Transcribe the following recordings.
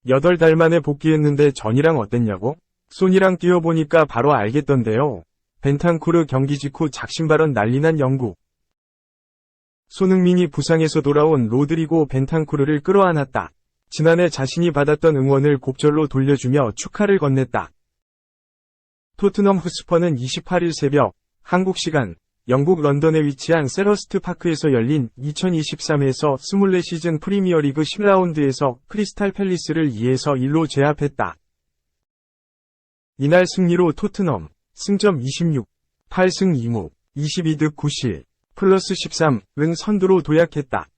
(8달) 만에 복귀했는데 전이랑 어땠냐고? 손이랑 뛰어보니까 바로 알겠던데요. 벤탄쿠르 경기 직후 작심발언 난리난 영국. 손흥민이 부상에서 돌아온 로드리고 벤탄쿠르를 끌어안았다. 지난해 자신이 받았던 응원을 곡절로 돌려주며 축하를 건넸다. 토트넘 헛스퍼는 28일 새벽 한국 시간 영국 런던에 위치한 셀허스트 파크에서 열린 2023에서 24시즌 프리미어리그 10라운드에서 크리스탈 팰리스를 2-1로 제압했다. 이날 승리로 토트넘 승점 26, 8승 2무, 22득 9실, 플러스 13은 선두로 도약했다.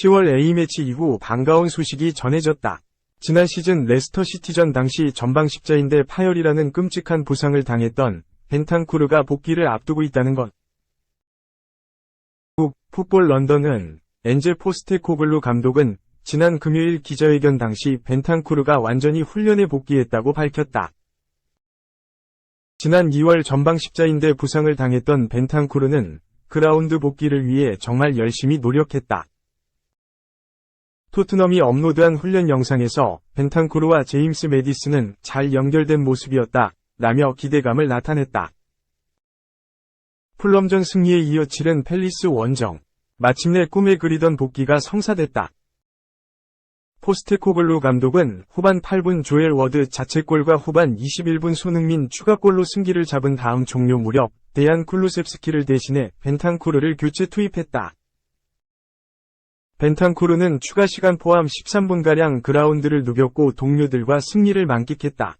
10월 A매치 이후 반가운 소식이 전해졌다. 지난 시즌 레스터 시티전 당시 전방 십자인대 파열이라는 끔찍한 부상을 당했던 벤탄쿠르가 복귀를 앞두고 있다는 것. 풋볼 런던은 엔제 포스테코글루 감독은 지난 금요일 기자회견 당시 벤탄쿠르가 완전히 훈련에 복귀했다고 밝혔다. 지난 2월 전방 십자인대 부상을 당했던 벤탄쿠르는 그라운드 복귀를 위해 정말 열심히 노력했다. 토트넘이 업로드한 훈련 영상에서 벤탄쿠르와 제임스 매디슨은 잘 연결된 모습이었다 라며 기대감을 나타냈다. 풀럼전 승리에 이어 치른 팰리스 원정. 마침내 꿈에 그리던 복귀가 성사됐다. 포스테코글루 감독은 후반 8분 조엘 워드 자책골과 후반 21분 손흥민 추가골로 승기를 잡은 다음 종료 무렵 데얀 쿨루셉스키를 대신해 벤탄쿠르를 교체 투입했다. 벤탄쿠르는 추가 시간 포함 13분가량 그라운드를 누볐고 동료들과 승리를 만끽했다.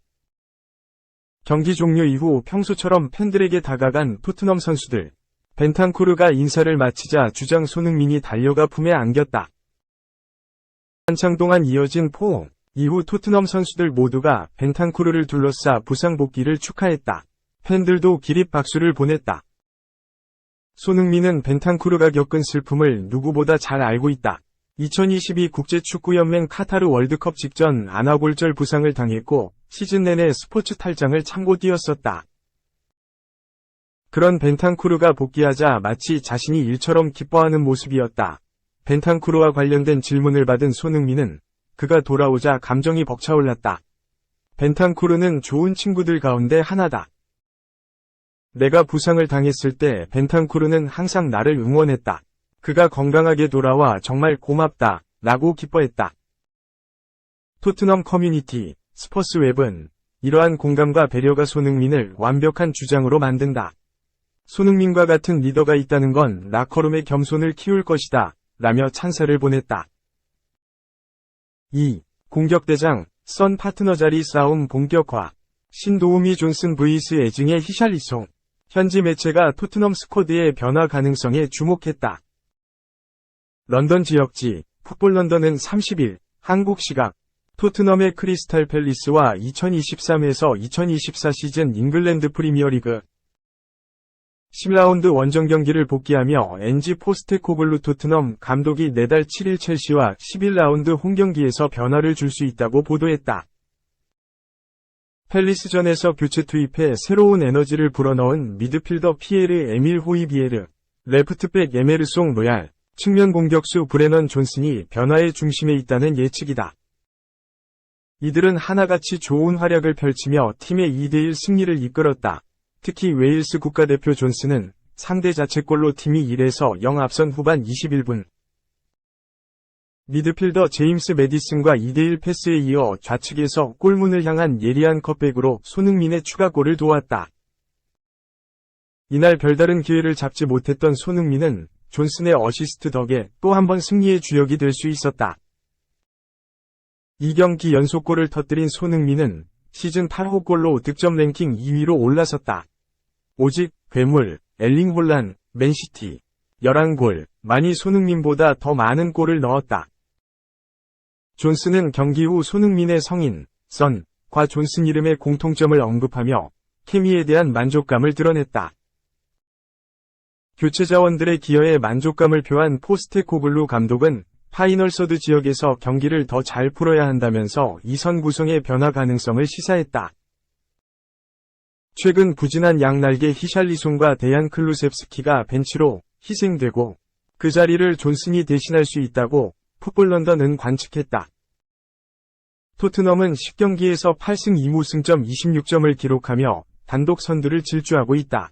경기 종료 이후 평소처럼 팬들에게 다가간 토트넘 선수들. 벤탄쿠르가 인사를 마치자 주장 손흥민이 달려가 품에 안겼다. 한창 동안 이어진 포옹. 이후 토트넘 선수들 모두가 벤탄쿠르를 둘러싸 부상 복귀를 축하했다. 팬들도 기립 박수를 보냈다. 손흥민은 벤탄쿠르가 겪은 슬픔을 누구보다 잘 알고 있다. 2022 국제축구연맹 카타르 월드컵 직전 아나골절 부상을 당했고 시즌 내내 스포츠 탈장을 참고 뛰었었다. 그런 벤탄쿠르가 복귀하자 마치 자신이 일처럼 기뻐하는 모습이었다. 벤탄쿠르와 관련된 질문을 받은 손흥민은 그가 돌아오자 감정이 벅차올랐다. 벤탄쿠르는 좋은 친구들 가운데 하나다. 내가 부상을 당했을 때 벤탄쿠르는 항상 나를 응원했다. 그가 건강하게 돌아와 정말 고맙다 라고 기뻐했다. 토트넘 커뮤니티 스퍼스웹은 이러한 공감과 배려가 손흥민을 완벽한 주장으로 만든다. 손흥민과 같은 리더가 있다는 건 라커룸의 겸손을 키울 것이다 라며 찬사를 보냈다. 2. 공격대장 선 파트너 자리 싸움 본격화. 신도우미 존슨 vs 애증의 히샬리송. 현지 매체가 토트넘 스쿼드의 변화 가능성에 주목했다. 런던 지역지 풋볼 런던은 30일 한국 시각 토트넘의 크리스탈 팰리스와 2023에서 2024 시즌 잉글랜드 프리미어리그 10라운드 원정 경기를 복귀하며 엔지 포스테코글루 토트넘 감독이 내달 7일 첼시와 11라운드 홈경기에서 변화를 줄 수 있다고 보도했다. 팰리스전에서 교체 투입해 새로운 에너지를 불어넣은 미드필더 피에르 에밀 호이비에르, 레프트백 에메르송 로얄, 측면 공격수 브레넌 존슨이 변화의 중심에 있다는 예측이다. 이들은 하나같이 좋은 활약을 펼치며 팀의 2-1 승리를 이끌었다. 특히 웨일스 국가대표 존슨은 상대 자책골로 팀이 1-0 앞선 후반 21분. 미드필더 제임스 매디슨과 2-1 패스에 이어 좌측에서 골문을 향한 예리한 컷백으로 손흥민의 추가골을 도왔다. 이날 별다른 기회를 잡지 못했던 손흥민은 존슨의 어시스트 덕에 또 한 번 승리의 주역이 될 수 있었다. 2경기 연속골을 터뜨린 손흥민은 시즌 8호 골로 득점 랭킹 2위로 올라섰다. 오직 괴물, 엘링 홀란, 맨시티, 11골, 만이 손흥민보다 더 많은 골을 넣었다. 존슨은 경기 후 손흥민의 성인, 과 존슨 이름의 공통점을 언급하며 케미에 대한 만족감을 드러냈다. 교체 자원들의 기여에 만족감을 표한 포스테코글루 감독은 파이널 서드 지역에서 경기를 더 잘 풀어야 한다면서 이선 구성의 변화 가능성을 시사했다. 최근 부진한 양날개 히샬리손과 데얀 클루셉스키가 벤치로 희생되고 그 자리를 존슨이 대신할 수 있다고 풋볼 런던은 관측했다. 토트넘은 10경기에서 8승 2무승점 26점을 기록하며 단독 선두를 질주하고 있다.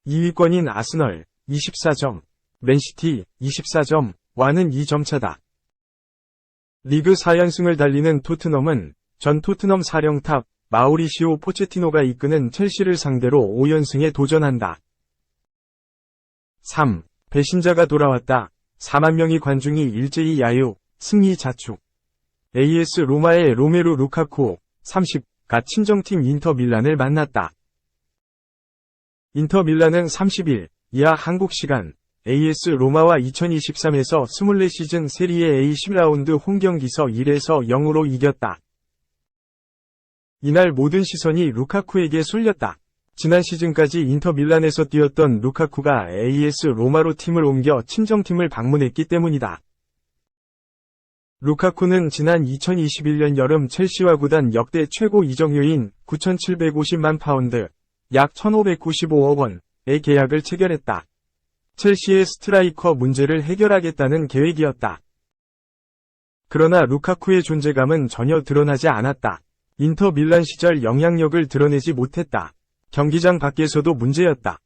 2위권인 아스널 24점, 맨시티 24점와는 2점 차다. 리그 4연승을 달리는 토트넘은 전 토트넘 사령탑 마우리시오 포체티노가 이끄는 첼시를 상대로 5연승에 도전한다. 3. 배신자가 돌아왔다. 4만 명의 관중이 일제히 야유, 승리 자축. AS 로마의 로메루 루카쿠 30가 친정팀 인터 밀란을 만났다. 인터 밀란은 30일 이하 한국 시간 AS 로마와 2023에서 24시즌 세리에 A 10라운드 홈경기서 1에서 0으로 이겼다. 이날 모든 시선이 루카쿠에게 쏠렸다. 지난 시즌까지 인터 밀란에서 뛰었던 루카쿠가 AS 로마로 팀을 옮겨 친정팀을 방문했기 때문이다. 루카쿠는 지난 2021년 여름 첼시와 구단 역대 최고 이적료인 9,750만 파운드, 약 1,595억 원의 계약을 체결했다. 첼시의 스트라이커 문제를 해결하겠다는 계획이었다. 그러나 루카쿠의 존재감은 전혀 드러나지 않았다. 인터 밀란 시절 영향력을 드러내지 못했다. 경기장 밖에서도 문제였다.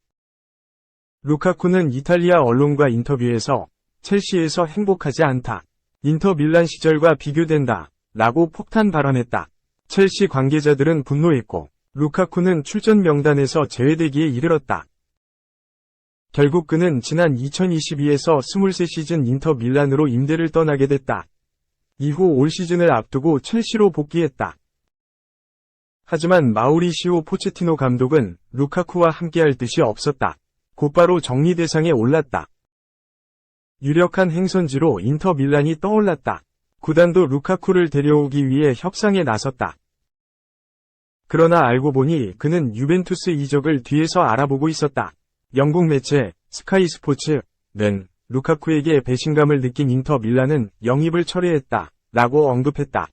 루카쿠는 이탈리아 언론과 인터뷰에서 첼시에서 행복하지 않다. 인터 밀란 시절과 비교된다. 라고 폭탄 발언했다. 첼시 관계자들은 분노했고 루카쿠는 출전 명단에서 제외되기에 이르렀다. 결국 그는 지난 2022에서 23시즌 인터 밀란으로 임대를 떠나게 됐다. 이후 올 시즌을 앞두고 첼시로 복귀했다. 하지만 마우리시오 포체티노 감독은 루카쿠와 함께할 뜻이 없었다. 곧바로 정리 대상에 올랐다. 유력한 행선지로 인터 밀란이 떠올랐다. 구단도 루카쿠를 데려오기 위해 협상에 나섰다. 그러나 알고 보니 그는 유벤투스 이적을 뒤에서 알아보고 있었다. 영국 매체 스카이 스포츠는 루카쿠에게 배신감을 느낀 인터 밀란은 영입을 철회했다. 라고 언급했다.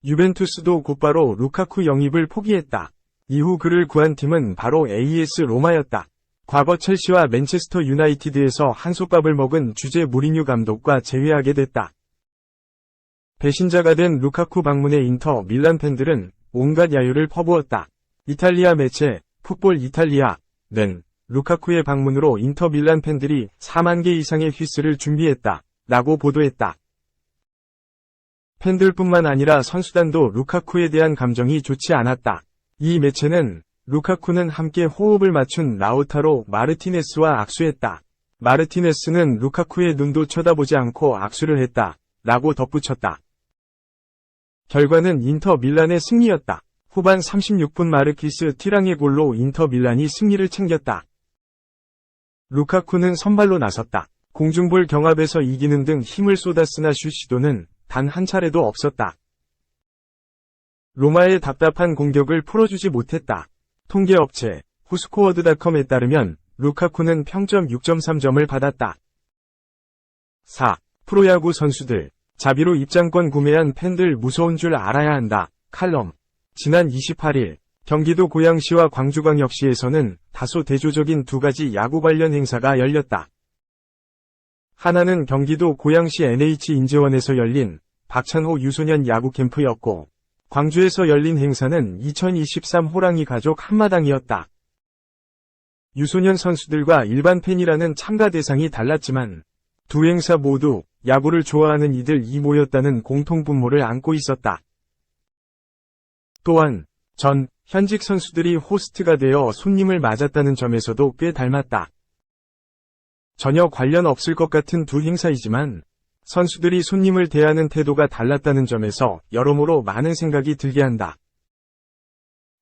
유벤투스도 곧바로 루카쿠 영입을 포기했다. 이후 그를 구한 팀은 바로 AS 로마였다. 과거 첼시와 맨체스터 유나이티드에서 한솥밥을 먹은 주제 무리뉴 감독과 재회하게 됐다. 배신자가 된 루카쿠 방문에 인터 밀란 팬들은 온갖 야유를 퍼부었다. 이탈리아 매체 풋볼 이탈리아는 루카쿠의 방문으로 인터 밀란 팬들이 4만 개 이상의 휘스를 준비했다. 라고 보도했다. 팬들뿐만 아니라 선수단도 루카쿠에 대한 감정이 좋지 않았다. 이 매체는 루카쿠는 함께 호흡을 맞춘 라우타로 마르티네스와 악수했다. 마르티네스는 루카쿠의 눈도 쳐다보지 않고 악수를 했다. 라고 덧붙였다. 결과는 인터 밀란의 승리였다. 후반 36분 마르키스 티랑의 골로 인터 밀란이 승리를 챙겼다. 루카쿠는 선발로 나섰다. 공중볼 경합에서 이기는 등 힘을 쏟았으나 슛 시도는 단 한 차례도 없었다. 로마의 답답한 공격을 풀어주지 못했다. 통계업체 후스코어드닷컴에 따르면 루카쿠는 평점 6.3점을 받았다. 4. 프로야구 선수들 자비로 입장권 구매한 팬들 무서운 줄 알아야 한다. 칼럼 지난 28일 경기도 고양시와 광주광역시에서는 다소 대조적인 두 가지 야구 관련 행사가 열렸다. 하나는 경기도 고양시 NH인재원에서 열린 박찬호 유소년 야구 캠프였고 광주에서 열린 행사는 2023 호랑이 가족 한마당이었다. 유소년 선수들과 일반 팬이라는 참가 대상이 달랐지만 두 행사 모두 야구를 좋아하는 이들이 모였다는 공통분모를 안고 있었다. 또한 현직 선수들이 호스트가 되어 손님을 맞았다는 점에서도 꽤 닮았다. 전혀 관련 없을 것 같은 두 행사이지만 선수들이 손님을 대하는 태도가 달랐다는 점에서 여러모로 많은 생각이 들게 한다.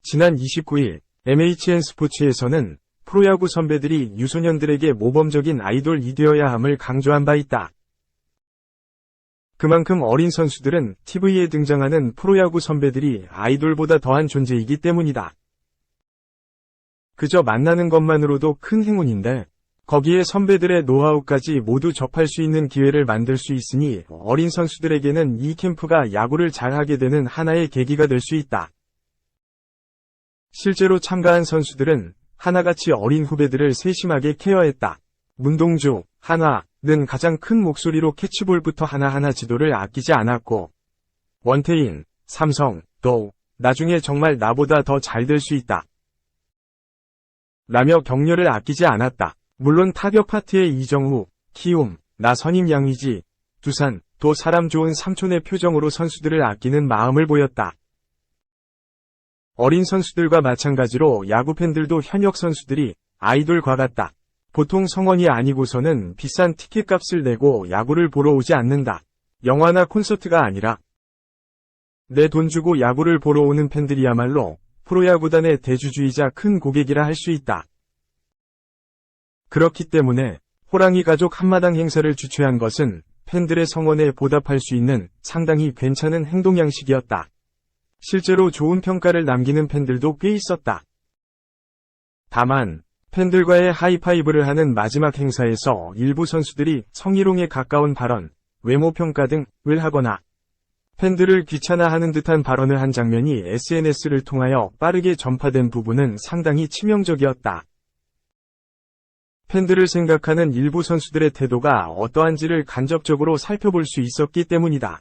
지난 29일 MHN 스포츠에서는 프로야구 선배들이 유소년들에게 모범적인 아이돌이 되어야 함을 강조한 바 있다. 그만큼 어린 선수들은 TV에 등장하는 프로야구 선배들이 아이돌보다 더한 존재이기 때문이다. 그저 만나는 것만으로도 큰 행운인데 거기에 선배들의 노하우까지 모두 접할 수 있는 기회를 만들 수 있으니 어린 선수들에게는 이 캠프가 야구를 잘하게 되는 하나의 계기가 될 수 있다. 실제로 참가한 선수들은 하나같이 어린 후배들을 세심하게 케어했다. 문동주, 한화는 가장 큰 목소리로 캐치볼부터 하나하나 지도를 아끼지 않았고, 원태인, 삼성, 도 나중에 정말 나보다 더 잘 될 수 있다. 라며 격려를 아끼지 않았다. 물론 타격 파트의 이정후, 키움, 나선임 양의지, 두산, 도 사람 좋은 삼촌의 표정으로 선수들을 아끼는 마음을 보였다. 어린 선수들과 마찬가지로 야구 팬들도 현역 선수들이 아이돌과 같다. 보통 성원이 아니고서는 비싼 티켓값을 내고 야구를 보러 오지 않는다. 영화나 콘서트가 아니라 내 돈 주고 야구를 보러 오는 팬들이야말로 프로야구단의 대주주이자 큰 고객이라 할 수 있다. 그렇기 때문에 호랑이 가족 한마당 행사를 주최한 것은 팬들의 성원에 보답할 수 있는 상당히 괜찮은 행동 양식이었다. 실제로 좋은 평가를 남기는 팬들도 꽤 있었다. 다만 팬들과의 하이파이브를 하는 마지막 행사에서 일부 선수들이 성희롱에 가까운 발언, 외모 평가 등을 하거나 팬들을 귀찮아하는 듯한 발언을 한 장면이 SNS를 통하여 빠르게 전파된 부분은 상당히 치명적이었다. 팬들을 생각하는 일부 선수들의 태도가 어떠한지를 간접적으로 살펴볼 수 있었기 때문이다.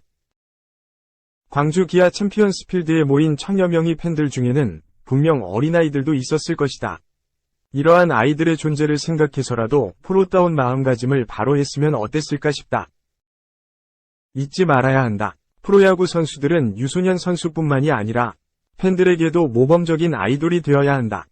광주 기아 챔피언스 필드에 모인 천여 명의 팬들 중에는 분명 어린아이들도 있었을 것이다. 이러한 아이들의 존재를 생각해서라도 프로다운 마음가짐을 바로 했으면 어땠을까 싶다. 잊지 말아야 한다. 프로야구 선수들은 유소년 선수뿐만이 아니라 팬들에게도 모범적인 아이돌이 되어야 한다.